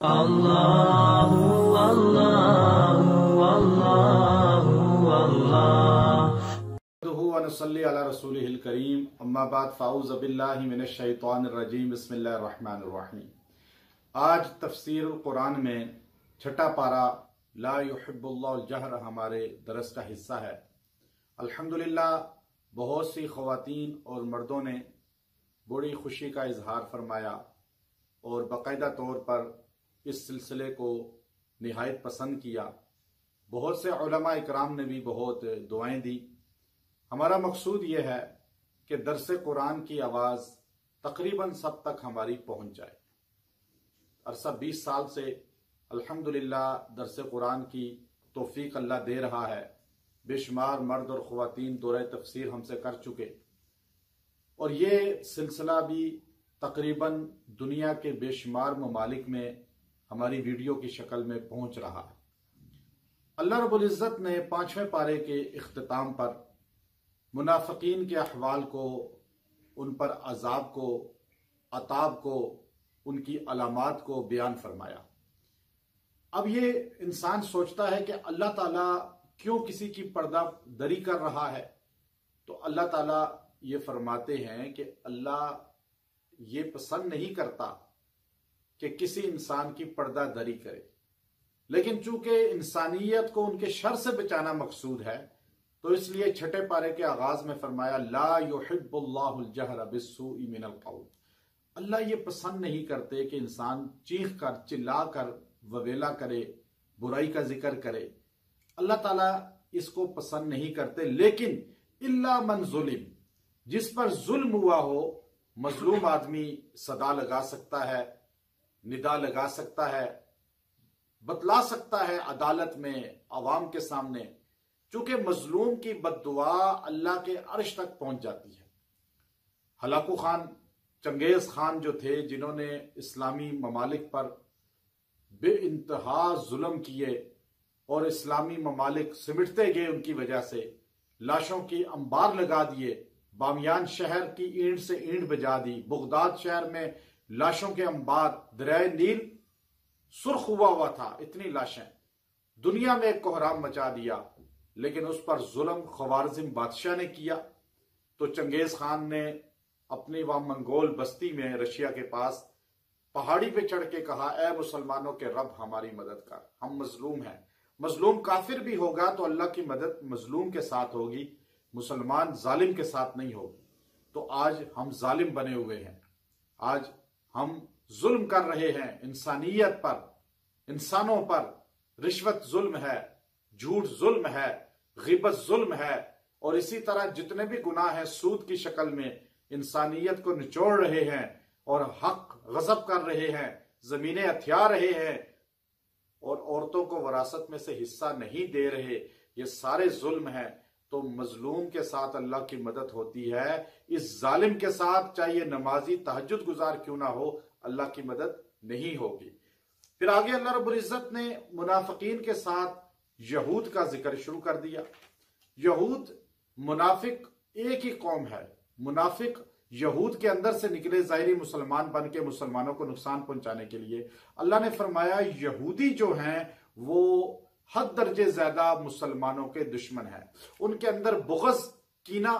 अल्लाहु अल्लाहु अल्लाहु अल्लाह व नसल्ली अला रसूलिहिल करीम अम्मा बाद फ़ाऊज़ु बिल्लाहि मिनश शैतानिर रजीम बिस्मिल्लाहिर रहमानिर रहीम। आज तफसीरुल कुरान में छठा पारा ला युहिब्बुल्लाहुल जहर हमारे दरस का हिस्सा है। अल्हम्दुलिल्लाह बहुत सी ख़वातीन और मर्दों ने बड़ी खुशी का इजहार फरमाया और बाकायदा तौर पर इस सिलसिले को निहायत पसंद किया। बहुत से उलमा इकराम ने भी बहुत दुआएं दी। हमारा मकसूद ये है कि दरस कुरान की आवाज़ तकरीबन सब तक हमारी पहुंच जाए। अरसा 20 साल से अल्हम्दुलिल्लाह दरस कुरान की तौफीक अल्लाह दे रहा है। बेशुमार मर्द और ख़वातीन दौरे तफसीर हमसे कर चुके और ये सिलसिला भी तकरीबन दुनिया के बेशुमार ममालिक में हमारी वीडियो की शक्ल में पहुंच रहा है। अल्लाह रब्बुल इज़्ज़त ने 5वें पारे के इख्तिताम पर मुनाफिकीन के अहवाल को, उन पर अजाब को, अताब को, उनकी अलामात को बयान फरमाया। अब ये इंसान सोचता है कि अल्लाह ताला क्यों किसी की पर्दा दरी कर रहा है, तो अल्लाह ताला ये फरमाते हैं कि अल्लाह ये पसंद नहीं करता कि किसी इंसान की पर्दा दरी करे, लेकिन चूंकि इंसानियत को उनके शर से बचाना मकसूद है तो इसलिए छठे पारे के आगाज में फरमाया ला युहिब्बुल्लाहुल जहर बिस्सूइ मिनल कौल। अल्लाह ये पसंद नहीं करते कि इंसान चीख कर, चिल्ला कर, ववेला करे, बुराई का जिक्र करे। अल्लाह ताला इसको पसंद नहीं करते। लेकिन इल्ला मन जुलिम, जिस पर जुल्म हुआ हो, मजलूम आदमी सदा लगा सकता है, निदा लगा सकता है, बतला सकता है अदालत में, अवाम के सामने। चूंकि मजलूम की बद्दुआ अल्लाह के अर्श तक पहुंच जाती है। हलाकू खान, चंगेज खान जो थे, जिन्होंने इस्लामी ममालिक पर बेइंतहा जुल्म किए और इस्लामी ममालिक सिमटते गए, उनकी वजह से लाशों की अंबार लगा दिए, बामियान शहर की ईंट से ईंट बजा दी, बगदाद शहर में लाशों के अंबार, दरियाए नील सुर्ख हुआ था, इतनी लाशें, दुनिया में एक कोहराम मचा दिया। लेकिन उस पर जुल्म ख्वारिज़म बादशाह ने किया तो चंगेज खान ने अपनी वह मंगोल बस्ती में रशिया के पास पहाड़ी पे चढ़ के कहा, ए मुसलमानों के रब हमारी मदद कर, हम मजलूम हैं। मजलूम काफिर भी होगा तो अल्लाह की मदद मजलूम के साथ होगी, मुसलमान जालिम के साथ नहीं होगी। तो आज हम जालिम बने हुए हैं, आज हम जुल्म कर रहे हैं इंसानियत पर, इंसानों पर। रिश्वत जुल्म है, झूठ जुल्म है, गिबत जुल्म है और इसी तरह जितने भी गुनाह हैं सूद की शक्ल में इंसानियत को निचोड़ रहे हैं और हक गजब कर रहे हैं, जमीनें हथिया रहे हैं और औरतों को वरासत में से हिस्सा नहीं दे रहे। ये सारे जुल्म हैं। तो मजलूम के साथ अल्लाह की मदद होती है, इस जालिम के साथ चाहे ये नमाजी तहज्जुद गुजार क्यों ना हो, अल्लाह की मदद नहीं होगी। फिर आगे अल्लाह रब्बुल इज़्ज़त ने मुनाफिकीन के साथ यहूद का जिक्र शुरू कर दिया। यहूद, मुनाफिक एक ही कौम है। मुनाफिक यहूद के अंदर से निकले ज़ाहिरी मुसलमान बन के मुसलमानों को नुकसान पहुंचाने के लिए। अल्लाह ने फरमाया यहूदी जो हैं वो हद दर्जे ज्यादा मुसलमानों के दुश्मन है। उनके अंदर बुग़्ज़, कीना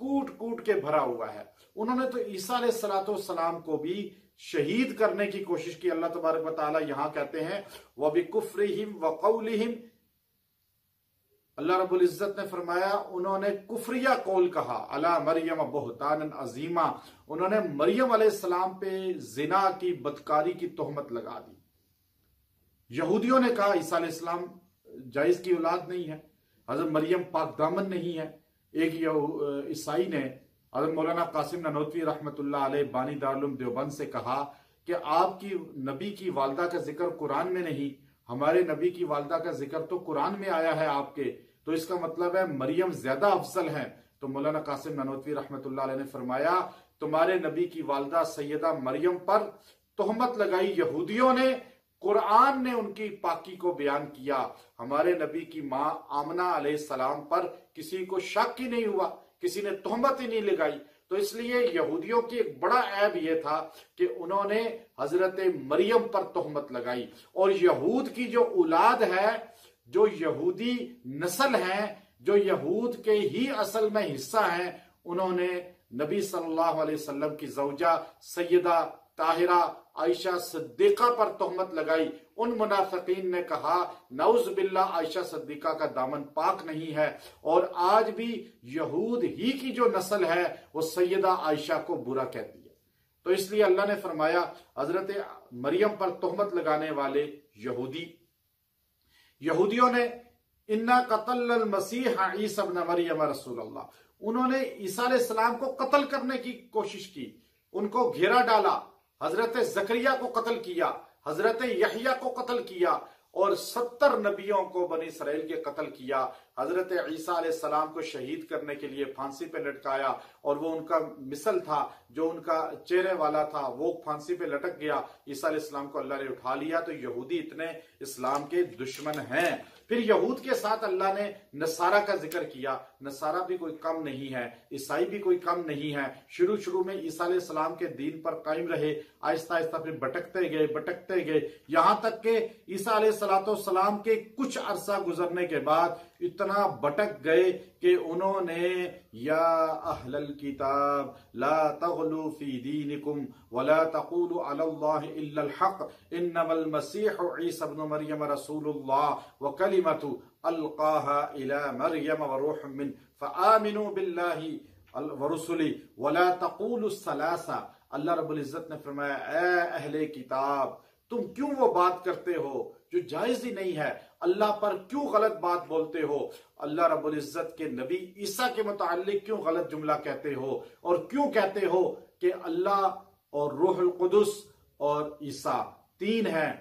कूट कूट के भरा हुआ है। उन्होंने तो ईसा अलैहिस्सलाम को भी शहीद करने की कोशिश की। अल्लाह तबारक व तआला यहां कहते हैं व बिकुफ्रिहिम व क़ौलिहिम, अल्लाह रब्बुल इज़्ज़त ने फरमाया उन्होंने कुफ्रिया कौल कहा, अला मरियम बुहतानन अजीमा, उन्होंने मरियम अलैहिस्सलाम पे जिना की, बदकारी की तोहमत लगा दी। यहूदियों ने कहा ईसा अलैहिस्सलाम जायज की औलाद नहीं है, हज़रत मरियम पाक दामन नहीं है। एक ईसाई ने हज़रत मौलाना कासिम ननोतवी रहमतुल्लाह अलैह बानी दारुल उलूम देवबंद से कहा कि आपकी नबी की वालदा का जिक्र कुरान में नहीं, हमारे नबी की वालदा का जिक्र तो कुरान में आया है आपके, तो इसका मतलब है मरियम ज्यादा अफजल है। तो मौलाना कासिम ननोतवी रहमतुल्लाह अलैह ने फरमाया तुम्हारे नबी की वालदा सैयदा मरियम पर तोहमत लगाई यहूदियों ने, कुरान ने उनकी पाकी को बयान किया। हमारे नबी की मां आमना अलैहिस्सलाम पर किसी को शक ही नहीं हुआ, किसी ने तोहमत ही नहीं लगाई। तो इसलिए यहूदियों की एक बड़ा ऐब यह था कि उन्होंने हजरत मरियम पर तोहमत लगाई। और यहूद की जो औलाद है, जो यहूदी नस्ल है, जो यहूद के ही असल में हिस्सा है, उन्होंने नबी सल्लल्लाहु अलैहि वसल्लम की जौजा सैयदा ताहिरा आयशा सिद्दीका पर तोहमत लगाई। उन मुनाफिकीन ने कहा नऊज बिल्ला, आयशा सिद्दीका का दामन पाक नहीं है। और आज भी यहूद ही की जो नस्ल है वो सैयदा आयशा को बुरा कहती है। तो इसलिए अल्लाह ने फरमाया हजरत मरियम पर तोहमत लगाने वाले यहूदियों ने इन्ना कतल मसीह ईसा इब्न मरियम रसूलुल्लाह, उन्होंने ईसा अलैहिस्सलाम को कत्ल करने की कोशिश की, उनको घेरा डाला। हजरत जकरिया को कत्ल किया, हजरत यहिया को कत्ल किया और 70 नबियों को बनी इसराइल के कत्ल किया। हजरत ईसा अलैहिस्सलाम को शहीद करने के लिए फांसी पे लटकाया और वो उनका मिसल था, जो उनका चेहरे वाला था, वो फांसी पे लटक गया। ईसा अलैहिस्सलाम को अल्लाह ने उठा लिया। तो यहूदी इतने इस्लाम के दुश्मन हैं। फिर यहूद के साथ अल्लाह ने नसारा का जिक्र किया। नसारा भी कोई कम नहीं है, ईसाई भी कोई कम नहीं है। शुरू में ईसा अलैहिस्सलाम के दीन पर कायम रहे, आहिस्ता आहिस्ता फिर भटकते गए यहाँ तक के ईसा अलैहिस्सलाम के कुछ अरसा गुजरने के बाद इतना भटक गए कि उन्होंने या अहलल किताब ला तगलू फी दीनिकुम वला तक़ूलू अलल्लाहि इल्लल हक़ इन्नमल मसीहु ईसा इब्न मरियम रसूलुल्लाह व कलिमतु अलक़ाहा इला मरियम व रूहुम मिन फ़आमिनू बिल्लाहि व रुसुली वला तक़ूलू सलासा। अल्लाह रब्बुल इज्जत ने फरमाया, ए अहले किताब, तुम क्यों वो बात करते हो जो जायज ही नहीं है? अल्लाह पर क्यों गलत बात बोलते हो? अल्लाह रब्बुल इज्जत के नबी ईसा के मुताल्लिक क्यों गलत जुमला कहते हो? और क्यों कहते हो कि अल्लाह और रूहुल कुदुस और ईसा तीन हैं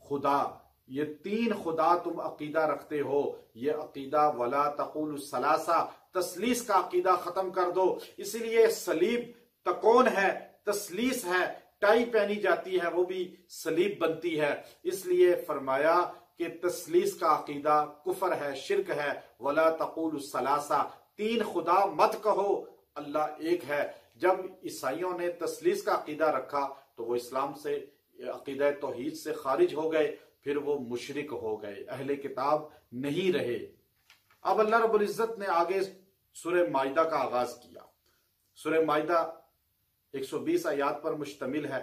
खुदा? ये तीन खुदा तुम अकीदा रखते हो। ये अकीदा वला तक़ूलु सलासा, तस्लीस का अकीदा खत्म कर दो। इसलिए सलीब तकौन है, तस्लीस है, टाई पहनी जाती है, वो भी सलीब बनती है। इसलिए फरमाया कि तस्लीस का अकीदा कुफर है, शिरक है। वला तक़ूलु सलासा, तीन खुदा मत कहो, अल्लाह एक है। जब ईसाइयों ने तस्लीस का अकीदा रखा तो वो इस्लाम से, अकीदा तौहीद से खारिज हो गए, फिर वो मुशरिक हो गए, अहले किताब नहीं रहे। अब अल्लाह रब्बुल इज्जत ने आगे सूरह माइदा का आगाज किया। सूरह माइदा 120 आयात पर मुश्तमिल है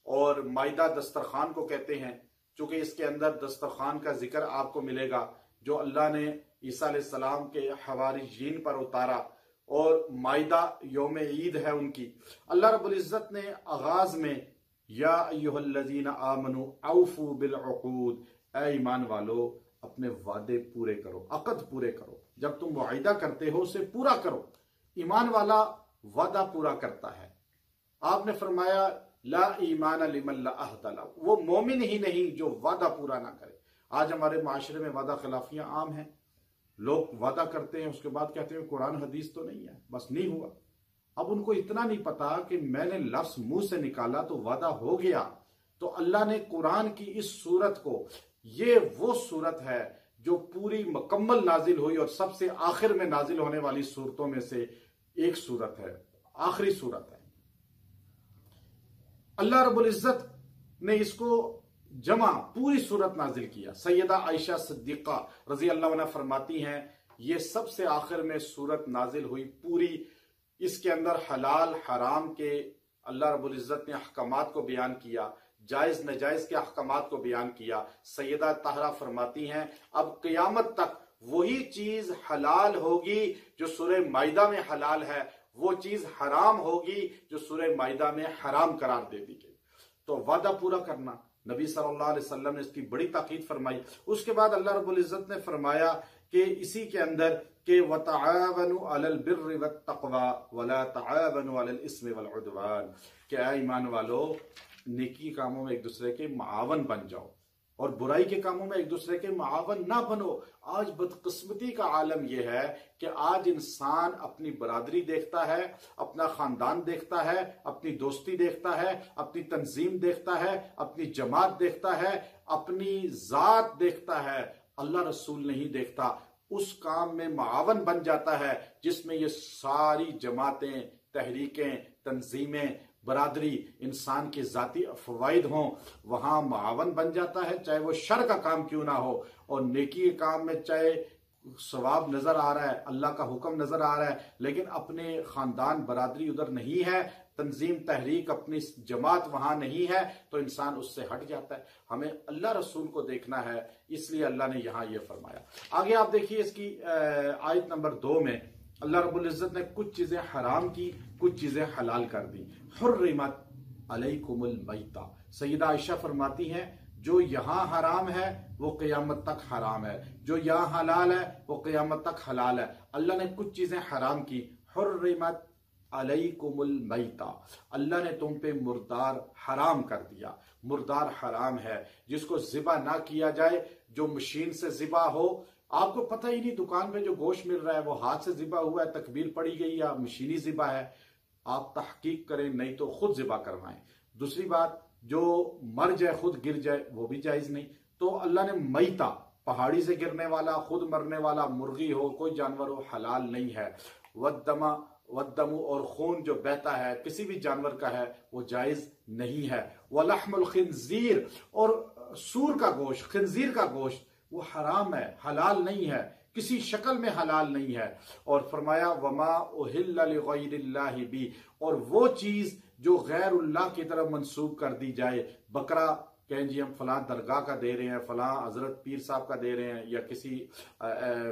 और माइदा दस्तरखान को कहते हैं, चूंकि इसके अंदर दस्तरखान का जिक्र आपको मिलेगा जो अल्लाह ने ईसा अलैहिस्सलाम के हवारियीन पर उतारा। और माइदा यौम ईद है उनकी। अल्लाह रब्बुल इज्जत ने आगाज में या अय्युहल्लज़ीना आमनू औफू बिल उक़ूद, ऐ ईमान वालो अपने वादे पूरे करो, अक़द पूरे करो। जब तुम वाइदा करते हो उसे पूरा करो। ईमान वाला वादा पूरा करता है। आपने फरमाया ला ईमान लिमन ला अहद लहु, वो मोमिन ही नहीं जो वादा पूरा ना करे। आज हमारे माशरे में वादा खिलाफियां आम हैं। लोग वादा करते हैं, उसके बाद कहते हैं कुरान हदीस तो नहीं है, बस नहीं हुआ। अब उनको इतना नहीं पता कि मैंने लफ्ज मुंह से निकाला तो वादा हो गया। तो अल्लाह ने कुरान की इस सूरत को, ये वो सूरत है जो पूरी मुकम्मल नाजिल हुई और सबसे आखिर में नाजिल होने वाली सूरतों में से एक सूरत है, आखिरी सूरत है। अल्लाह रब्बुल इज्जत ने इसको जमा पूरी सूरत नाजिल किया। सैयदा आयशा सिद्दीका रजी अल्लाह अन्हा फरमाती हैं, ये सबसे आखिर में सूरत नाजिल हुई पूरी। इसके अंदर हलाल हराम के अल्लाह रब्बुल इज्जत ने अहकामात को बयान किया, जायज नजायज के अहकामात को बयान किया। सैयदा ताहरा फरमाती हैं, अब क़यामत तक वही चीज हलाल होगी जो सूरह माइदा में हलाल है, वो चीज हराम होगी जो सूरह माइदा में हराम करार दे दी गई। तो वादा पूरा करना, नबी सल्लल्लाहु अलैहि वसल्लम ने इसकी बड़ी ताकीद फरमाई। उसके बाद अल्लाह रब्बुल इज्जत ने फरमाया कि इसी के अंदर के वतआवनु अलल बिर्रि वत्तक़वा वला तआवनु अलल इस्मि वल उद्वान, कि ऐ ईमान वालो नेकी कामों में एक दूसरे के मुआवन बन जाओ और बुराई के कामों में एक दूसरे के मुआवन ना बनो। आज बदकिस्मती का आलम यह है कि आज इंसान अपनी बरादरी देखता है, अपना खानदान देखता है, अपनी दोस्ती देखता है, अपनी तंजीम देखता है, अपनी जमात देखता है, अपनी जात देखता है, अल्लाह रसूल नहीं देखता। उस काम में मुआवन बन जाता है जिसमें ये सारी जमातें, तहरीकें, तंजीमें बरादरी, इंसान के जाती फवाइद हों, वहां मुआवन बन जाता है, चाहे वो शर का काम क्यों ना हो। और नेकी के काम में चाहे सवाब नजर आ रहा है, अल्लाह का हुक्म नजर आ रहा है, लेकिन अपने खानदान बरादरी उधर नहीं है, तंजीम तहरीक अपनी जमात वहां नहीं है, तो इंसान उससे हट जाता है। हमें अल्लाह रसूल को देखना है, इसलिए अल्लाह ने यहां यह फरमाया। आगे आप देखिए इसकी आयत नंबर 2 में अल्लाह रब्बुल इज्जत ने कुछ चीजें हराम की, कुछ चीजें हलाल कर दी। हुर्रिमत अलैकुमुल मैता, सैयदा आयशा फरमाती हैं जो यहां हराम है वो क़यामत तक हराम है, जो यहां हलाल है वो क़यामत तक हलाल है। अल्लाह ने कुछ चीजें हराम की। हुर्रिमत अलैकुमुल मैता, अल्लाह ने तुम पे मुर्दार हराम कर दिया। मुर्दार हराम है, जिसको ज़िबा ना किया जाए, जो मशीन से ज़िबा हो, आपको पता ही नहीं दुकान पे जो गोश्त मिल रहा है वो हाथ से ज़िबा हुआ है, तकबीर पड़ी गई या मशीनी ज़िबा है। आप तहकीक करें, नहीं तो खुद ज़िबा करवाएं। दूसरी बात, जो मर जाए खुद गिर जाए वो भी जायज नहीं। तो अल्लाह ने मैता, पहाड़ी से गिरने वाला, खुद मरने वाला, मुर्गी हो, कोई जानवर हो, हलाल नहीं है। वद्दमु, और खून जो बहता है किसी भी जानवर का है वो जायज नहीं है। वलहमुल खिंजीर, और सूर का गोश्त, खिंजीर का गोश्त वो हराम है, हलाल नहीं है, किसी शक्ल में हलाल नहीं है। और फरमाया वमा उहिल्ला लिगैरिल्लाहि बी, और वो चीज जो गैरुल्लाह की तरफ मंसूब कर दी जाए। बकरा कहें जी हम फलां दरगाह का दे रहे हैं, फलां हजरत पीर साहब का दे रहे हैं, या किसी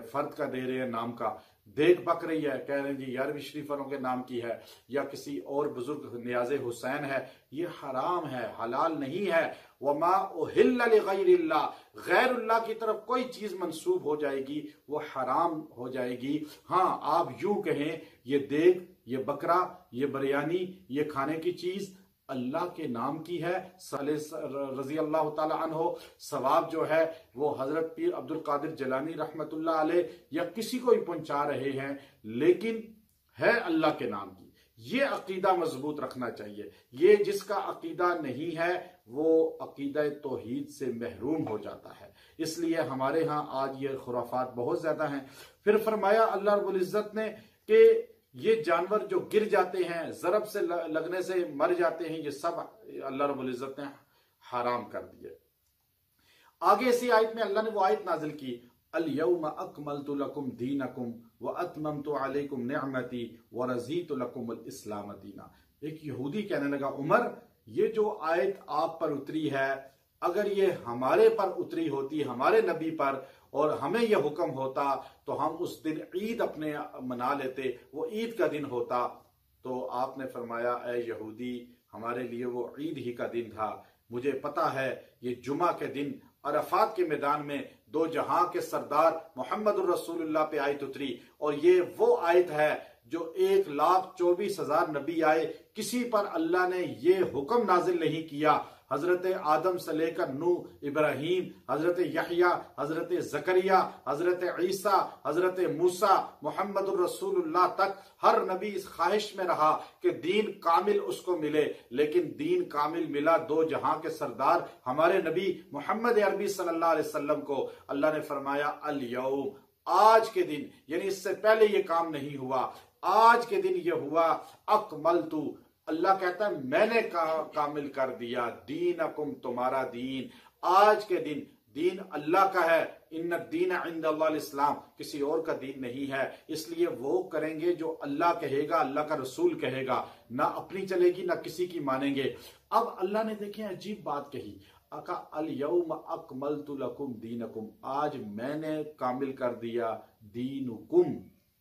फर्द का दे रहे हैं नाम का। देख बक रही है, कह रहे हैं जी 11वीं शरीफ वालों के नाम की है, या किसी और बुजुर्ग नियाज़े हुसैन है, ये हराम है, हलाल नहीं है। वमा उहिल्ला लिगैरिल्लाह, गैरुल्लाह की तरफ कोई चीज मंसूब हो जाएगी वो हराम हो जाएगी। हाँ, आप यूं कहें ये देग, ये बकरा, ये बिरयानी, ये खाने की चीज अल्लाह के नाम की है, रजी अल्लाह ताला अन्हो, सवाब जो है वो हजरत पीर अब्दुल कादिर जलानी रहमतुल्लाह अलैह या किसी को ही पहुंचा रहे हैं, लेकिन है अल्लाह के नाम की। ये अकीदा मजबूत रखना चाहिए। ये जिसका अकीदा नहीं है वो अकीदा तौहीद से महरूम हो जाता है। इसलिए हमारे यहाँ आज ये खुराफात बहुत ज्यादा हैं। फिर फरमाया अल्लाह रब्बुल इज्जत ने कि ये जानवर जो गिर जाते हैं, जरब से लगने से मर जाते हैं, ये सब अल्लाह रब्बुल इज्जत ने हराम कर दिए। आगे इसी आयत में अल्लाह ने वो आयत नाजिल की, अल यौम अकमलतु लकुम दीनकुम व अतममतु अलैकुम निअमती व रज़ीतु लकुमुल इस्लाम दीना। एक यहूदी कहने लगा, उमर ये जो आयत आप पर उतरी है, अगर ये हमारे पर उतरी होती, हमारे नबी पर, और हमें यह हुक्म होता तो हम उस दिन ईद अपने मना लेते, वो ईद का दिन होता। तो आपने फरमाया, ए यहूदी, हमारे लिए वो ईद ही का दिन था। मुझे पता है ये जुमा के दिन अरफात के मैदान में दो जहां के सरदार मोहम्मद रसूलुल्लाह पे आयत उतरी, और ये वो आयत है जो 1,24,000 नबी आए, किसी पर अल्लाह ने ये हुक्म नाजिल नहीं किया। हजरत आदम से लेकर नूह, इब्राहिम, हजरत यहया, हजरत जकरिया, हजरत ईसा, हजरत मूसा, मोहम्मद रसूलुल्लाह तक हर नबी इस ख्वाहिश में रहा कि दीन कामिल उसको मिले, लेकिन दीन कामिल मिला दो जहां के सरदार हमारे नबी मोहम्मद अरबी सल्लल्लाहु अलैहि वसल्लम को। अल्लाह ने फरमाया अल यौम, आज के दिन, यानी इससे पहले ये काम नहीं हुआ, आज के दिन ये हुआ। अकमलतु, अल्लाह कहता है मैंने कामिल कर दिया, दीनकुम, तुम्हारा दीन। आज के दिन दीन अल्लाह का है, इन्न दीन इंदल्लाहिल इस्लाम, किसी और का दीन नहीं है। इसलिए वो करेंगे जो अल्लाह कहेगा, अल्लाह का रसूल कहेगा, ना अपनी चलेगी ना किसी की मानेंगे। अब अल्लाह ने देखें अजीब बात कही, अका अल यौम अकमलतु लकुम दीनकुम, आज मैंने कामिल कर दिया दीनुकुम,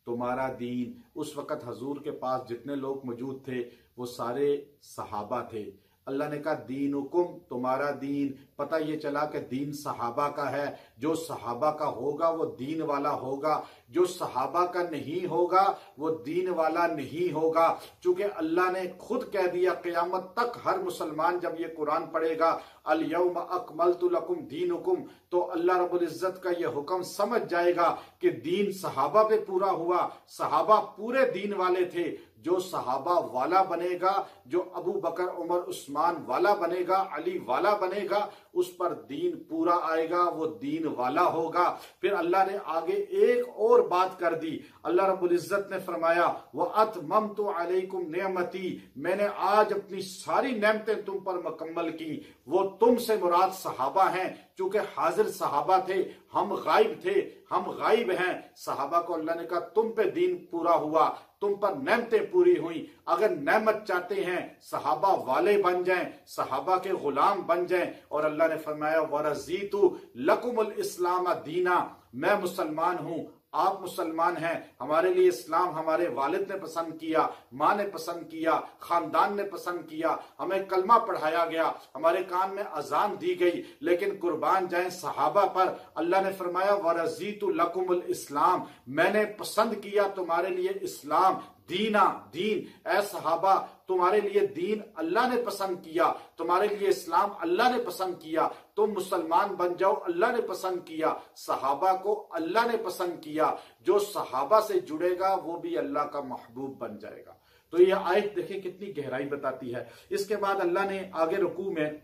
तुम्हारा दीन। उस वक्त हजूर के पास जितने लोग मौजूद थे वो सारे सहाबा थे। अल्लाह ने कहा दीनुकुम, तुम्हारा दीन। पता ये चला कि दीन सहाबा का है, जो सहाबा का होगा वो दीन वाला होगा, जो सहाबा का नहीं होगा वो दीन वाला नहीं होगा। चूंकि अल्लाह ने खुद कह दिया, क़यामत तक हर मुसलमान जब ये कुरान पढ़ेगा अल यौम अकमलतु लकुम दीनुकुम, तो अल्लाह रब्बुल इज्जत का ये हुक्म समझ जाएगा कि दीन सहाबा पे पूरा हुआ, सहाबा पूरे दीन वाले थे। जो सहाबा वाला बनेगा, जो अबू बकर, उमर, उस्मान वाला बनेगा, अली वाला बनेगा, उस पर दीन पूरा आएगा, वो दीन वाला होगा। फिर अल्लाह ने आगे एक और बात कर दी। अल्लाह रब्बुल इज्जत ने फरमाया व अतममतु अलैकुम नेमती, मैंने आज अपनी सारी नेमतें तुम पर मुकम्मल की। वो तुम से मुराद सहाबा हैं, चूंकि हाजिर सहाबा थे, हम गायब थे, हम गायब हैं। सहाबा को अल्लाह ने कहा तुम पे दीन पूरा हुआ, तुम पर नेमतें पूरी हुई। अगर नेमत चाहते हैं सहाबा वाले बन जाएं, सहाबा के गुलाम बन जाएं। और अल्लाह ने फरमाया वरज़ीतु लकुमुल इस्लाम दीना, मैं मुसलमान हूं, आप मुसलमान हैं, हमारे लिए इस्लाम हमारे वालिद ने पसंद किया, माँ ने पसंद किया, खानदान ने पसंद किया, हमें कलमा पढ़ाया गया, हमारे कान में अजान दी गई। लेकिन कुर्बान जाएं सहाबा पर। अल्लाह ने फरमाया वरज़ीतु लकुमुल इस्लाम, मैंने पसंद किया तुम्हारे लिए इस्लाम दीना, दीन। ऐ सहाबा तुम्हारे लिए दीन अल्लाह ने पसंद किया, तुम्हारे लिए इस्लाम अल्लाह ने पसंद किया, तुम मुसलमान बन जाओ, अल्लाह ने पसंद किया। सहाबा को अल्लाह ने पसंद किया, जो सहाबा से जुड़ेगा वो भी अल्लाह का महबूब बन जाएगा। तो यह आयत देखिए कितनी गहराई बताती है। इसके बाद अल्लाह ने आगे रुकू में,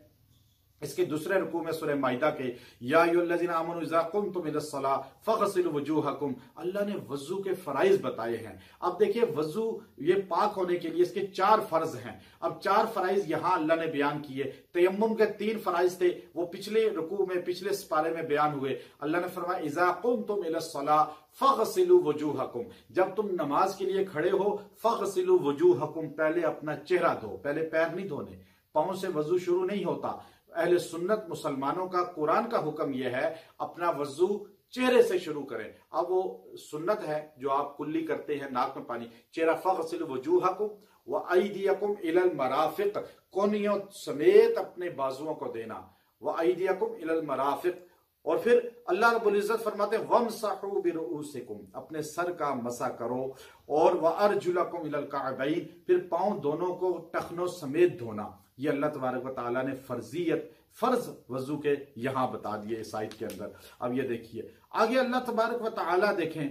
इसके दूसरे रुकू में सूरह माइदा के या अय्युहल्लज़ीना आमनू इज़ा कुमतुम इलस्सलाह फ़ग़सिलू वजूहकुम, अल्लाह ने वजू के फराइज बताए हैं। अब देखिए वजू ये पाक होने के लिए इसके 4 फर्ज हैं। अब 4 फराइज यहां अल्लाह ने बयान किए। तयम्मुम के 3 फराइज थे, वो पिछले रुकू में, पिछले पारे में बयान हुए। अल्लाह ने फरमाया इज़ा कुमतुम इलस्सलाह फ़ग़सिलू वजूहकुम, जब तुम नमाज के लिए खड़े हो फ़ग़सिलू वजूहकुम, पहले अपना चेहरा धो, पहले पैर नहीं धोने, पांव से वजू शुरू नहीं होता। अहले सुन्नत मुसलमानों का, कुरान का हुक्म यह है अपना वजू चेहरे से शुरू करें। अब वो सुन्नत है जो आप कुल्ली करते हैं, नाक में पानी, चेहरा फ़ग़सिलू वजूहकुम व अयदियकुम इलल मराफ़िक़, कोनियों समेत अपने बाजुओं को देना, व अयदियकुम इलल मराफ़िक़। और फिर अल्लाह रब्बुल इज्जत फरमाते हैं वमसहू बिरुऊसिकुम, अपने सर का मसा करो, और व अर्जुलकुम इलल कअबैन, फिर पांव दोनों को टखनों समेत धोना। ये अल्लाह तबारक व तआला ने फर्ज वजू के यहां बता दिए इस आयत के अंदर। अब ये देखिए आगे अल्लाह तबारक व तआला देखें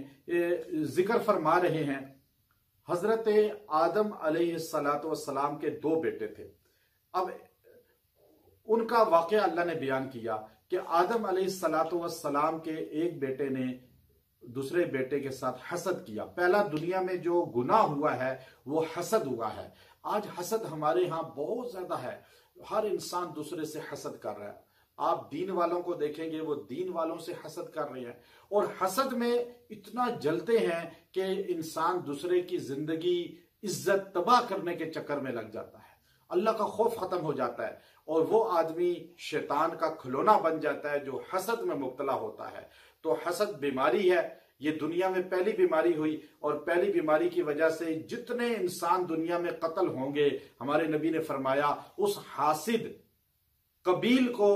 जिक्र फरमा रहे हैं, हजरत आदम अलैहिस्सलातु वस्सलाम के 2 बेटे थे। अब उनका वाकया अल्लाह ने बयान किया कि आदम अलैहिस्सलातु वस्सलाम के एक बेटे ने दूसरे बेटे के साथ हसद किया। पहला दुनिया में जो गुनाह हुआ है वो हसद हुआ है। आज हसद हमारे यहाँ बहुत ज्यादा है, हर इंसान दूसरे से हसद कर रहा है। आप दीन वालों को देखेंगे वो दीन वालों से हसद कर रहे हैं, और हसद में इतना जलते हैं कि इंसान दूसरे की जिंदगी इज्जत तबाह करने के चक्कर में लग जाता है, अल्लाह का खौफ खत्म हो जाता है, और वो आदमी शैतान का खिलौना बन जाता है जो हसद में मुब्तला होता है। तो हसद बीमारी है, ये दुनिया में पहली बीमारी हुई, और पहली बीमारी की वजह से जितने इंसान दुनिया में कत्ल होंगे, हमारे नबी ने फरमाया उस हासिद कबील को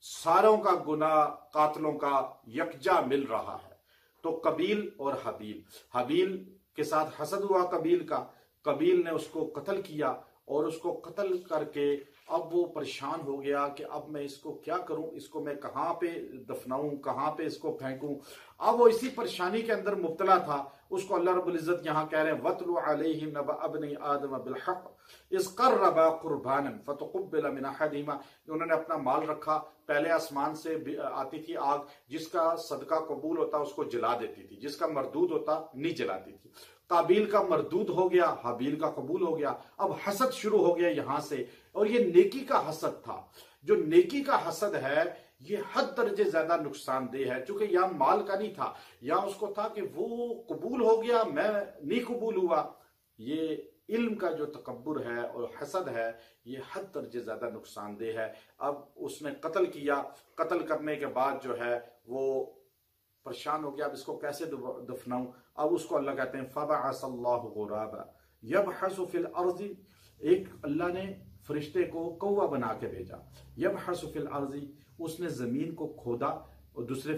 सारों का गुनाह कातलों का यकजा मिल रहा है। तो कबील और हबील, हबील के साथ हसद हुआ कबील का, कबील ने उसको कत्ल किया, और उसको कत्ल करके अब वो परेशान हो गया कि अब मैं इसको क्या करूं, इसको मैं कहां पे दफनाऊं, कहां पे इसको फेंकूं। अब वो इसी परेशानी के अंदर मुब्तला था। उसको अल्लाह रब्बुल इज्जत यहां कह रहे हैं वतलु अलैहिम नबअ अबनी आदम बिल हक इज़ क़र्रबा क़ुरबानन फ़तुक़ुब्बिला मिन अहदिहिमा, उन्होंने अपना माल रखा, पहले आसमान से आती थी आग, जिसका सदका कबूल होता उसको जला देती थी, जिसका मरदूद होता नहीं जलाती थी। काबिल का मरदूद हो गया, हाबिल का कबूल हो गया। अब हसद शुरू हो गया यहां से, और ये नेकी का हसद था। जो नेकी का हसद है ये हद दर्जे ज्यादा नुकसानदेह है, क्योंकि यहां माल का नहीं था, यहां उसको था कि वो कबूल हो गया, मैं नहीं कबूल हुआ। ये इल्म का जो तकब्बुर है और हसद है ये हद दर्जे ज्यादा नुकसानदेह है। अब उसने कत्ल किया, कत्ल करने के बाद जो है वो परेशान हो गया, अब इसको कैसे दफनाऊं। अब उसको अल्लाह कहते हैं फबअसल्लाहु गुराबा यबहसु फिल अर्ज़ि, एक अल्लाह ने फरिश्ते को कौवा बना के भेजा, यबहसु फिल अर्ज़ि, उसने जमीन को खोदा और दूसरे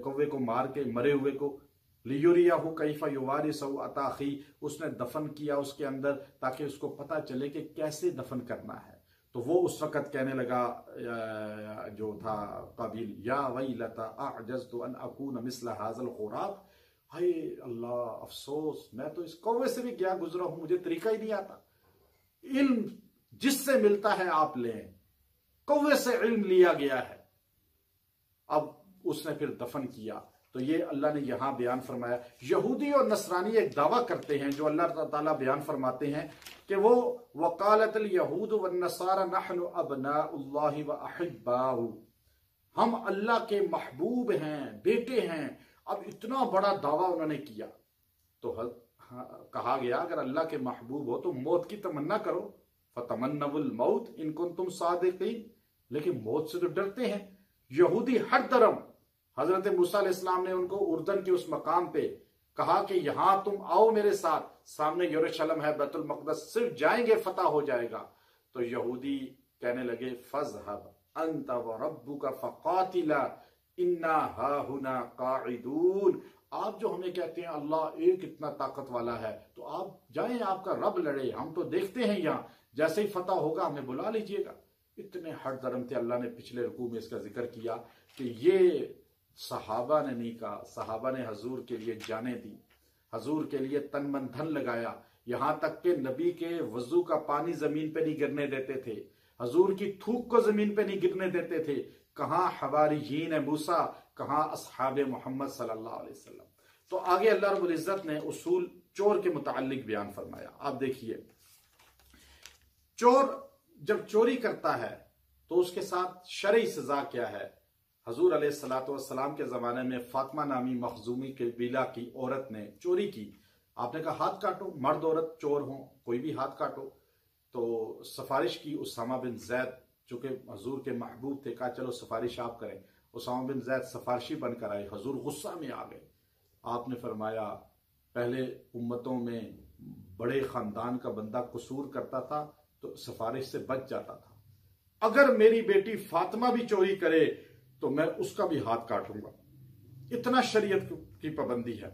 कौवे को मार के, मरे हुए को, लियुरियाहु कैफा युवारी सौअता अखी, उसने दफन किया उसके अंदर ताकि उसको पता चले कि कैसे दफन करना है। तो वो उस वक़्त कहने लगा जो था काबिल, या वैलता अअजज़तु अन अकून मिस्ल हाज़ल ग़ुराब, हाय अल्लाह अफसोस, मैं तो इस कौवे से भी गया गुजरा हूं, मुझे तरीका ही नहीं आता। इल्म जिससे मिलता है आप लें, कौवे से इल्म लिया गया है। अब उसने फिर दफन किया। तो ये अल्लाह ने यहां बयान फरमाया। यहूदी और नसरानी एक दावा करते हैं, जो अल्लाह ताला बयान फरमाते हैं कि वो वकालतल यहूद व नसारा नहनु अबनाउल्लाहि व अहिब्बाहु, हम अल्लाह के महबूब हैं, बेटे हैं। अब इतना बड़ा दावा उन्होंने किया। तो कहा गया अगर अल्लाह के महबूब हो तो मौत की तमन्ना करो, फतमन्नवुल मौत इन कुंतुम सादिकीन, लेकिन मौत से तो डरते हैं। यहूदी हर तरफ, हजरत मूसा अलैहिस्सलाम ने उनको उर्दन के उस मकाम पे कहा कि यहां तुम आओ मेरे साथ, सामने यरूशलेम है, बैतुल मक़दस, सिर्फ जाएंगे फतह हो जाएगा। तो यहूदी कहने लगे फज़हब अंत व रब्बुका फ़क़ातिला इन्ना हाहुना काइदून, आप जो हमें कहते हैं अल्लाह एक इतना ताकत वाला है, तो आप जाएं, आपका रब लड़े, हम तो देखते हैं यहां, जैसे ही फतह होगा हमें बुला लीजिएगा। इतने हर धर्म थे। अल्लाह ने पिछले रुकू में इसका जिक्र किया कि ये सहाबा ने नहीं कहा, सहाबा ने हजूर के लिए जाने दी, हजूर के लिए तन मन धन लगाया, यहां तक कि नबी के वजू का पानी जमीन पे नहीं गिरने देते थे, हजूर की थूक को जमीन पे नहीं गिरने देते थे। कहां हवारियीन मूसा, कहां असहाबे मोहम्मद सल्लल्लाहु अलैहि वसल्लम। तो आगे अल्लाह रब्बुल इज्जत ने उसूल चोर के मुतालिक बयान फरमाया। आप देखिए, चोर जब चोरी करता है तो उसके साथ शरई सजा क्या है। हजूर अलैहिस्सलातु वस्सलाम के जमाने में फातिमा नामी मखजूमी के बिला की औरत ने चोरी की। आपने कहा हाथ काटो, मर्द औरत चोर हो, कोई भी हाथ काटो। तो सिफारिश की उसामा बिन जैद, चूंकि हजूर के महबूब थे, कहा चलो सिफारिश आप करें। उसामा बिन जैद सिफारिशी बनकर आए, हजूर गुस्सा में आ गए। आपने फरमाया पहले उम्मतों में बड़े खानदान का बंदा कसूर करता था तो सिफारिश से बच जाता था, अगर मेरी बेटी फातिमा भी चोरी करे तो मैं उसका भी हाथ काटूंगा। इतना शरीयत की पाबंदी है।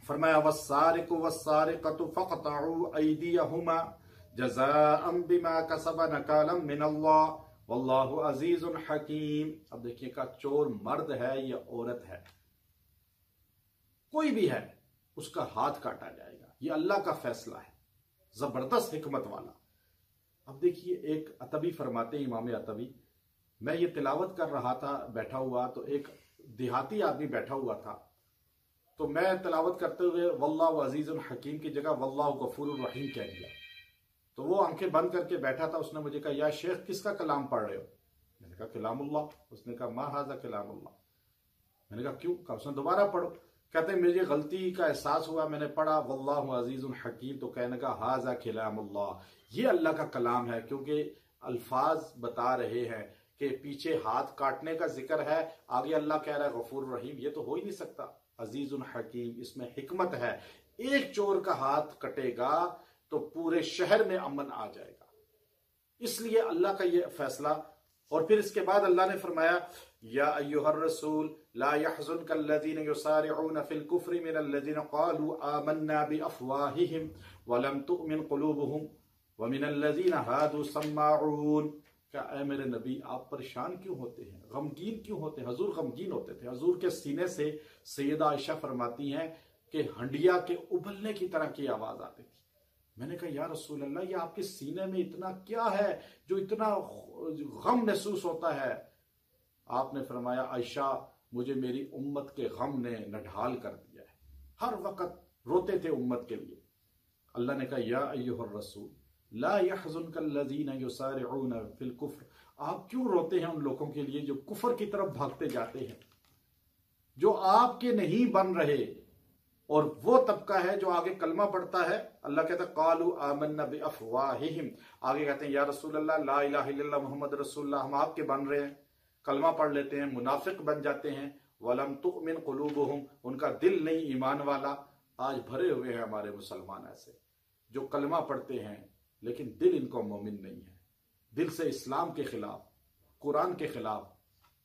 फरमाया वस्सारिकु वस्सारिकतु फक़तउ अयदियहुमा जज़ाअन बिमा कसबा नकालम मिनल्लाह वल्लाहु अज़ीज़ुन हकीम। अब देखिए का चोर मर्द है या औरत है, कोई भी है, उसका हाथ काटा जाएगा। ये अल्लाह का फैसला है, जबरदस्त हिकमत वाला। अब देखिए एक अतबी फरमाते, इमाम अतबी, मैं ये तिलावत कर रहा था बैठा हुआ, तो एक देहाती आदमी बैठा हुआ था, तो मैं तिलावत करते हुए वल्लाहु अज़ीज़ुन हकीम की जगह वल्लाहु गफूरुर रहीम कह दिया। तो वो आंखें बंद करके बैठा था। उसने मुझे कहा या शेख किसका कलाम पढ़ रहे हो? मैंने कहा कलामुल्लाह। उसने कहा मा हाजा कलामुल्लाह। मैंने कहा क्यों? कहा उसने दोबारा पढ़ो। कहते मुझे गलती का एहसास हुआ, मैंने पढ़ा वल्लाहु अज़ीज़ुन हकीम, तो कहने का हाजा कलामुल्लाह, ये अल्लाह का कलाम है, क्योंकि अल्फाज बता रहे हैं कि पीछे हाथ काटने का जिक्र है, आगे अल्लाह कह रहा है गफूर रहीम, ये तो हो ही नहीं सकता। अजीजुन हकीम, इसमें हिकमत है। एक चोर का हाथ कटेगा तो पूरे शहर में अमन आ जाएगा, इसलिए अल्लाह का ये फैसला। और फिर इसके बाद अल्लाह ने फरमाया या अय्युहर रसूल ला यहज़ुनकल्लज़ीना युसारिऊना फिल कुफ्रि मिनल्लज़ीना क़ालू आमन्ना बिअफ़वाहिहिम वलम तुअमिन क़ुलूबुहुम व मिनल्लज़ीना हादू सम्माऊन। क्या ऐ मेरे नबी आप परेशान क्यों होते हैं, गमगीन क्यों होते हैं? हजूर गमगीन होते थे। हजूर के सीने से सैयदा आयशा फरमाती हैं कि हंडिया के उबलने की तरह की आवाज आती थी। मैंने कहा या रसूल अल्लाह, ये आपके सीने में इतना क्या है जो इतना गम महसूस होता है? आपने फरमाया आयशा, मुझे मेरी उम्मत के गम ने नढाल कर दिया है, हर वक्त रोते थे उम्मत के लिए। अल्लाह ने कहा या अय्युहर रसूल ला यहज़ुनकल्लज़ीना युसारिऊना फिल कुफ्र, आप क्यों रोते हैं उन लोगों के लिए जो कुफर की तरफ भागते जाते हैं, जो आपके नहीं बन रहे। और वो तबका है जो आगे कलमा पढ़ता है। अल्लाह कहता है कालू आमन्ना बिअफ़वाहिहिम, आगे कहते हैं या रसूल अल्लाह ला इलाहा इल्लल्लाह मुहम्मद रसूलुल्लाह, हम आपके बन रहे हैं, कलमा पढ़ लेते हैं, मुनाफिक बन जाते हैं। वलम तुअमिन क़ुलूबुहुम, उनका दिल नहीं ईमान वाला। आज भरे हुए हैं हमारे मुसलमान ऐसे जो कलमा पढ़ते हैं लेकिन दिल इनको मोमिन नहीं है, दिल से इस्लाम के खिलाफ, कुरान के खिलाफ,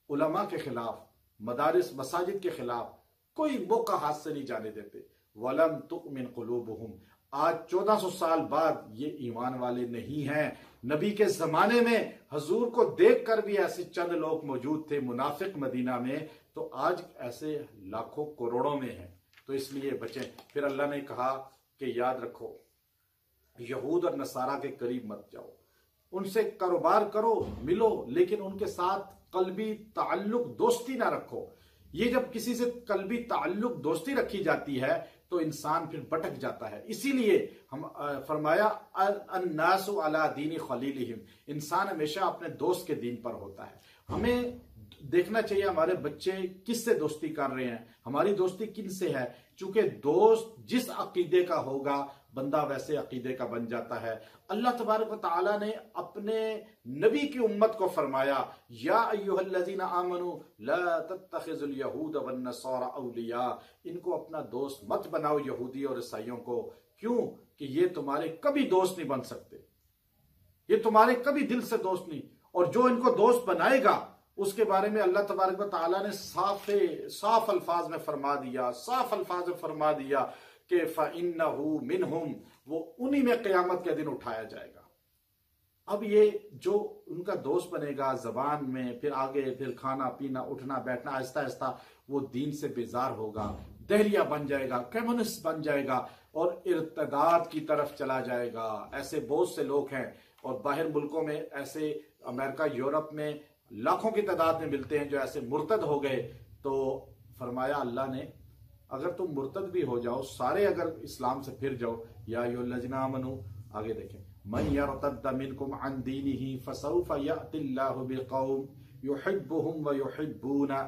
उलमा के खिलाफ, मदारिस मसाजिद के खिलाफ कोई मौका हाथ से नहीं जाने देते। वलम तुअमिन क़ुलूबुहुम, आज 1400 साल बाद ये ईमान वाले नहीं हैं। नबी के जमाने में हजूर को देखकर भी ऐसे चंद लोग मौजूद थे मुनाफिक मदीना में, तो आज ऐसे लाखों करोड़ों में हैं। तो इसलिए बचें। फिर अल्लाह ने कहा कि याद रखो यहूद और नसारा के करीब मत जाओ, उनसे कारोबार करो, मिलो, लेकिन उनके साथ कल्बी ताल्लुक दोस्ती ना रखो। ये जब किसी से कल्बी ताल्लुक दोस्ती रखी जाती है तो इंसान फिर भटक जाता है। इसीलिए हम फरमाया अन्नासु अला दीनी खलीलिहिम, इंसान हमेशा अपने दोस्त के दीन पर होता है। हमें देखना चाहिए हमारे बच्चे किससे दोस्ती कर रहे हैं, हमारी दोस्ती किन से है। चूंकि दोस्त जिस अकीदे का होगा बंदा वैसे अकीदे का बन जाता है। अल्लाह तबारक व तआला ने अपने नबी की उम्मत को फरमाया, या अय्युहल्लज़ीना आमनू ला तत्तखिज़ुल यहूद वन नसारा औलिया, इनको अपना दोस्त मत बनाओ यहूदी और ईसाइयों को। क्यों? कि ये तुम्हारे कभी दोस्त नहीं बन सकते, ये तुम्हारे कभी दिल से दोस्त नहीं। और जो इनको दोस्त बनाएगा उसके बारे में अल्लाह तबारक व तआला ने साफ अल्फाज में फरमा दिया कि फ़इन्नहु मिनहुम, वो उन्हीं में क़यामत के दिन उठाया जाएगा। अब ये जो उनका दोस्त बनेगा जबान में, फिर आगे फिर खाना पीना उठना बैठना, आहिस्ता आहिस्ता वो दीन से बेजार होगा, दहरिया बन जाएगा, कम्युनिस्ट बन जाएगा और इर्तदाद की तरफ चला जाएगा। ऐसे बहुत से लोग हैं और बाहर मुल्कों में ऐसे, अमेरिका यूरोप में लाखों की तादाद में मिलते हैं जो ऐसे मुर्तद हो गए। तो फरमाया अल्लाह ने, अगर तुम मुर्तद भी हो जाओ, सारे अगर इस्लाम से फिर जाओ, या अय्युहल्लज़ीना आमनू, आगे देखें, मन यर्तद्द मिनकुम अन दीनिही फसौफ यअतिल्लाहु बिक़ौम युहिब्बुहुम व युहिब्बूना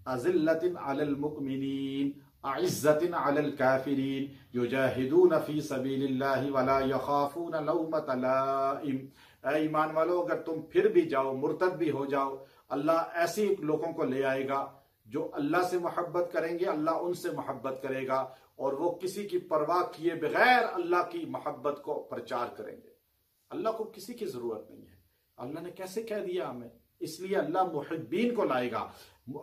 अज़िल्लतिन अलल मुमिनीन अइज़्ज़तिन अलल काफिरीन युजाहिदून फी सबीलिल्लाहि वला यखाफून लौमत लाइम। ऐ ईमान वालो, अगर तुम फिर भी जाओ, मुर्तद भी हो जाओ, अल्लाह ऐसे लोगों को ले आएगा जो अल्लाह से मोहब्बत करेंगे, अल्लाह उनसे मोहब्बत करेगा और वो किसी की परवाह किए बगैर अल्लाह की मोहब्बत को प्रचार करेंगे। अल्लाह को किसी की जरूरत नहीं है। अल्लाह ने कैसे कह दिया हमें, इसलिए अल्लाह मुहिब्बीन को लाएगा,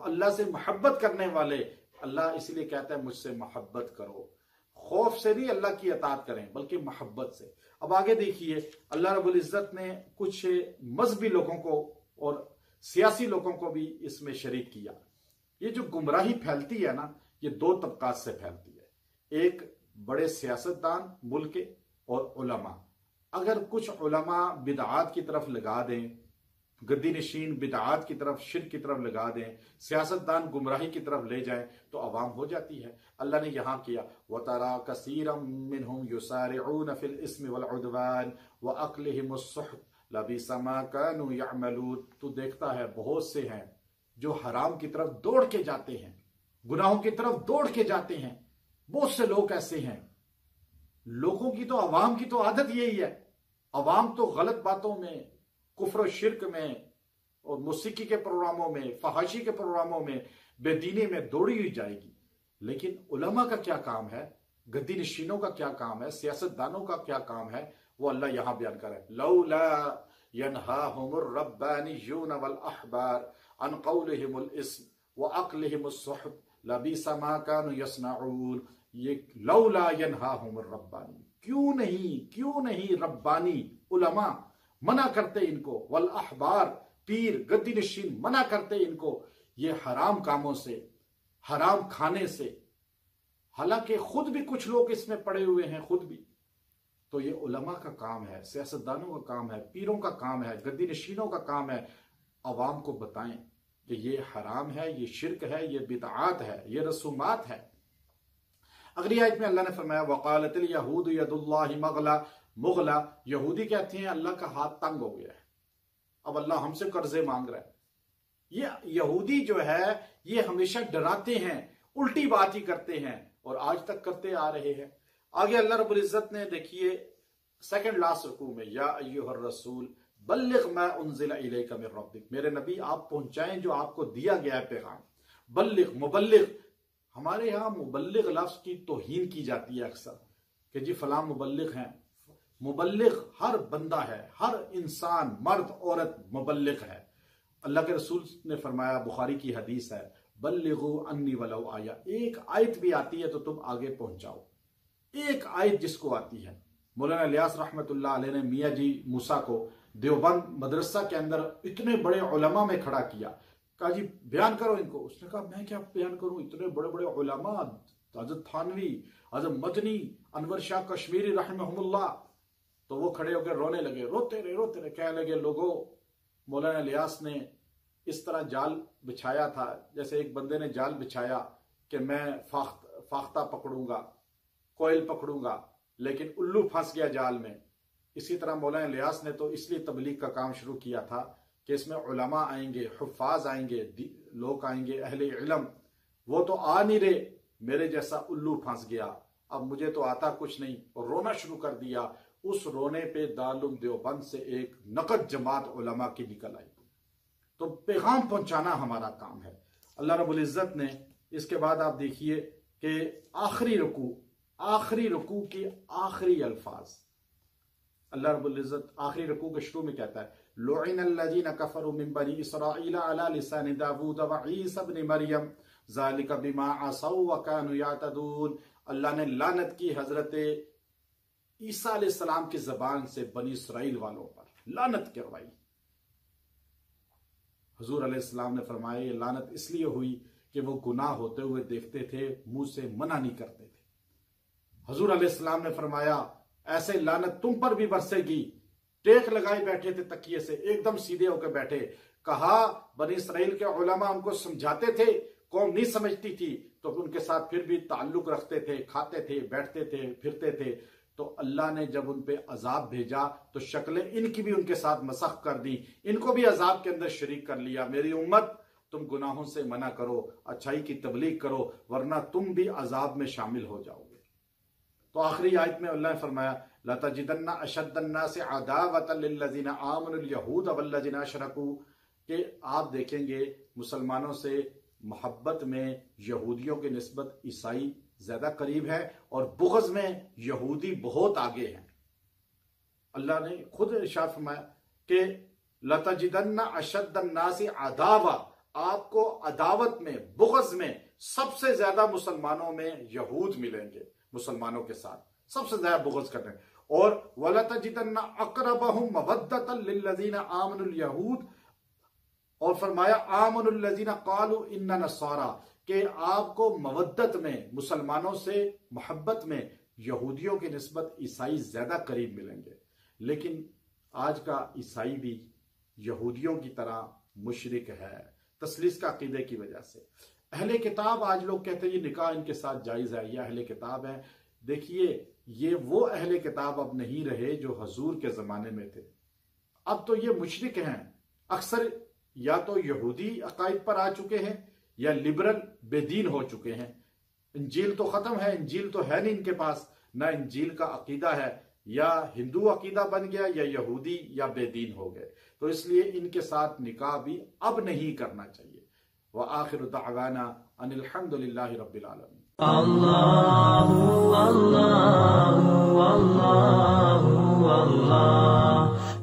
अल्लाह से मोहब्बत करने वाले। अल्लाह इसलिए कहता है मुझसे मोहब्बत करो, खौफ से नहीं अल्लाह की अताअत करें बल्कि मोहब्बत से। अब आगे देखिए, अल्लाह रब्बुल इज्जत ने कुछ मजहबी लोगों को और सियासी लोगों को भी इसमें शरीक किया। ये जो गुमराही फैलती है ना, ये दो तबकात से फैलती है। एक बड़े सियासतदान मुल्क के और उलमा। अगर कुछ उलमा बिदआत की तरफ लगा दें, गद्दी नशीन बिदआत की तरफ, शिर्क की तरफ लगा दें, सियासतदान गुमराही की तरफ ले जाएं, तो अवाम हो जाती है। अल्लाह ने यहां किया, वतरा कसीरम मिनहुम युसारिऊन फिल इस्मि वल उद्वान व अक्लिहिमुस सुहत लबिसा मा कानू यअमलून। तू देखता है बहुत से हैं जो हराम की तरफ दौड़ के जाते हैं, गुनाहों की तरफ दौड़ के जाते हैं। बहुत से लोग ऐसे हैं। लोगों की तो, अवाम की तो आदत यही है, अवाम तो गलत बातों में, कुफ्र शिर्क में और मौसीकी के प्रोग्रामों में, फहाशी के प्रोग्रामों में, बेदीनी में दौड़ी हुई जाएगी। लेकिन उलमा का क्या काम है, गद्दी नशीनों का क्या काम है, सियासतदानों का क्या काम है, वो अल्लाह यहां बयान कर रहा है। लौला यनहाहुमुर रब्बानियून वल अहबार अन कौलिहिमुल इस्म व अक्लिहिमुस सुहत लबिसा मा कानू यस्नऊन। ये लौला यनहाहुमुर रब्बानी, क्यों नहीं रब्बानी उलमा मना करते इनको, वल अहबार पीर गद्दी नशीन मना करते इनको ये हराम कामों से, हराम खाने से। हालांकि खुद भी कुछ लोग इसमें पड़े हुए हैं, खुद भी। तो ये उलमा का काम है, सियासतदानों का काम है, पीरों का काम है, गद्दी नशीनों का काम है, अवाम को बताएं कि ये हराम है, ये शिर्क है, ये बिदआत है, ये रसूमात है। अगली आयत में अल्लाह ने फरमाया, वक़ालतिल यहूद यदुल्लाहि मुगला, यहूदी कहते हैं अल्लाह का हाथ तंग हो गया है, अब अल्लाह हमसे कर्जे मांग रहा है। ये यहूदी जो है ये हमेशा डराते हैं, उल्टी बात ही करते हैं और आज तक करते आ रहे हैं। आगे अल्लाह रब्बुल इज्जत ने देखिए सेकंड लास्ट रुकू में, या अय्युहर रसूल बल्लिग मा उन्ज़िला इलैका मिर रब्बिक, मेरे नबी आप पहुंचाएं जो आपको दिया गया है पैगाम। बल्लिग, मुबल्लिग, हमारे यहां मुबल्लिग लफ्ज की तौहीन की जाती है अक्सर कि जी फलां मुबल्लिग हैं। मुबल्लिग हर बंदा है, हर इंसान, मर्द औरत मुबल्लिग है। अल्लाह के रसूल ने फरमाया, बुखारी की हदीस है, बल्लिगु अन्नी वलौ आया, एक आयत भी आती है तो तुम आगे पहुंचाओ। एक आयत जिसको आती है, मौलाना इलियास रहमतुल्लाह अलैह ने मियाँ जी मूसा को देवबंद मदरसा के अंदर इतने बड़े उलमा में खड़ा किया, कहा जी बयान करो इनको। उसने कहा मैं क्या बयान करूं, इतने बड़े बड़े उलमा, हज़रत थानवी, हज़रत मदनी, अनवर शाह कश्मीरी रहमहुल्लाह। तो वो खड़े होकर रोने लगे, रोते रहे, कहने लगे, लोगों, मौलाना इलियास ने इस तरह जाल बिछाया था, जैसे एक बंदे ने जाल बिछाया कि मैं फाख्ता पकड़ूंगा, कोयल पकड़ूंगा, लेकिन उल्लू फंस गया जाल में। इसी तरह मौलाना इलियास ने तो इसलिए तबलीग का काम शुरू किया था कि इसमें उलमा आएंगे, हुफ्फाज आएंगे, लोग आएंगे, अहले इल्म, वो तो आ नहीं रहे, मेरे जैसा उल्लू फंस गया, अब मुझे तो आता कुछ नहीं, और रोना शुरू कर दिया। उस रोने पे दारुल देवबंद से एक नकद जमात उलमा की निकल आई। तो पैगाम पहुंचाना हमारा काम है। अल्लाह रब्बुल इज्जत ने इसके बाद आप देखिए कि आखिरी रुकू की आखिरी अल्फाज अल्लाह रब्बुल इज्जत आखिरी रुकू के शुरू में कहता है, लुइनल्लज़ीना कफरू मिन बनी इसराईल अला लिसानि दाऊद व ईसा इब्न मरियम ज़ालिका बिमा असौ व कानू यातदून। अल्लाह ने लानत की हजरत ईसा अलैहिस्सलाम की जबान से बनी इसराइल वालों पर, लानत करवाई। हुजूर अलैहिस्सलाम ने फरमाया, ये लानत इसलिए हुई कि वो गुनाह होते हुए देखते थे, मुंह से मना नहीं करते थे। हुजूर अलैहिस्सलाम ने फरमाया, ऐसे लानत तुम पर भी बरसेगी। टेक लगाए बैठे थे तकिए से, एकदम सीधे होकर बैठे। कहा बनी इसराइल के उलमा उनको समझाते थे, कौम नहीं समझती थी, तो उनके साथ फिर भी ताल्लुक रखते थे, खाते थे, बैठते थे, फिरते थे। तो अल्लाह ने जब उन पे अजाब भेजा तो शक्लें इनकी भी उनके साथ मसख कर दी, इनको भी अजाब के अंदर शरीक कर लिया। मेरी उम्मत, तुम गुनाहों से मना करो, अच्छाई की तबलीग करो, वरना तुम भी अजाब में शामिल हो जाओगे। तो आखिरी आयत में अल्लाह ने फरमाया, लतजिदन्ना अशद्दन्नासि अदावतन लिल्लज़ीना आमनुल यहूद वल्लज़ीना अशरकू, कि आप देखेंगे मुसलमानों से मोहब्बत में यहूदियों के निस्बत ईसाई ज्यादा करीब है और बुग़्ज़ में यहूदी बहुत आगे हैं। अल्लाह ने खुद इरशाद फरमाया कि लतजिदन्ना अशद्दन्नासि अदावा, आपको अदावत में, बुग़्ज़ में सबसे ज्यादा मुसलमानों में यहूद मिलेंगे, मुसलमानों के साथ सबसे ज्यादा बुग़्ज़ करते हैं। और वलतजिदन्ना अक़रबहुम मवद्दतन लिल्लज़ीना आमनुल यहूद, और फरमाया आमनुल लज़ीना क़ालू इन्ना नसारा, कि आपको मवद्दत में, मुसलमानों से मोहब्बत में यहूदियों के निस्बत ईसाई ज्यादा करीब मिलेंगे। लेकिन आज का ईसाई भी यहूदियों की तरह मुशरिक है, तस्लीस का अकीदे की वजह से। अहले किताब, आज लोग कहते हैं ये निकाह इनके साथ जायज है, ये अहले किताब है। देखिए, ये वो अहले किताब अब नहीं रहे जो हजूर के जमाने में थे। अब तो ये मुशरिक हैं। अक्सर या तो यहूदी अकायद पर आ चुके हैं या लिबरल बेदीन हो चुके हैं। इंजील तो खत्म है, इंजील तो है नहीं इनके पास, ना इंजील का अकीदा है, या हिंदू अकीदा बन गया या यहूदी या बेदीन हो गए। तो इसलिए इनके साथ निकाह भी अब नहीं करना चाहिए। व आखिर दावाना अनिल हम्दुलिल्लाहि रब्बिल आलमीन। अल्लाहु अल्लाहु अल्लाहु अल्लाह।